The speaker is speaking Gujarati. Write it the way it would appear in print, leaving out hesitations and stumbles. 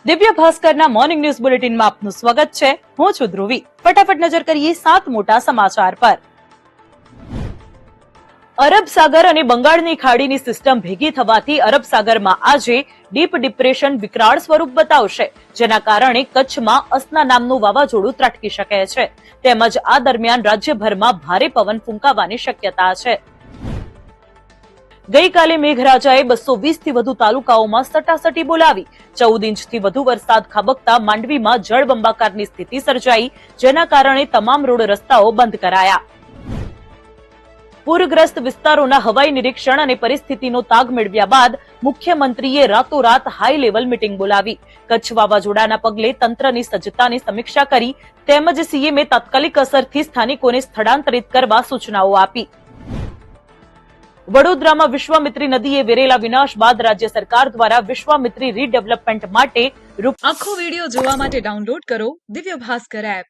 દિવ્ય ભાસ્કરના મોર્નિંગ ન્યૂઝ બુલેટિનમાં આપનું સ્વાગત છે. હું છું ધ્રુવી. ફટાફટ નજર કરીએ 7 મોટા સમાચાર પર. અરબ સાગર અને બંગાળની ખાડીની સિસ્ટમ ભેગી થવાથી અરબ સાગરમાં આજે ડીપ ડિપ્રેશન વિકરાળ સ્વરૂપ બતાવશે, જેના કારણે કચ્છમાં અસના નામનું વાવાઝોડું ત્રાટકી શકે છે. તેમજ આ દરમિયાન રાજ્યભરમાં ભારે પવન ફૂંકાવાની શક્યતા છે. ગઈકાલે મેઘરાજાએ 220 થી વધુ તાલુકાઓમાં સટાસટી બોલાવી 14 ઇંચથી વધુ વરસાદ ખાબકતા માંડવીમાં જળબંબાકારની સ્થિતિ સર્જાઈ, જેના કારણે તમામ રોડ રસ્તાઓ બંધ કરાયા. પૂરગ્રસ્ત વિસ્તારોના હવાઈ નિરીક્ષણ અને પરિસ્થિતિનો તાગ મેળવ્યા બાદ મુખ્યમંત્રીએ રાતોરાત હાઈ લેવલ મીટિંગ બોલાવી કચ્છ વાવાઝોડાના પગલે તંત્રની સજ્જતાની સમીક્ષા કરી. તેમજ સીએમએ તાત્કાલિક અસરથી સ્થાનિકોને સ્થળાંતરિત કરવા સૂચનાઓ આપી. વડોદરામાં વિશ્વામિત્રી નદીએ વેરેલા વિનાશ બાદ રાજ્ય સરકાર દ્વારા વિશ્વામિત્રી રીડેવલપમેન્ટ માટે આખો વિડીયો જોવા માટે ડાઉનલોડ કરો દિવ્ય ભાસ્કર એપ.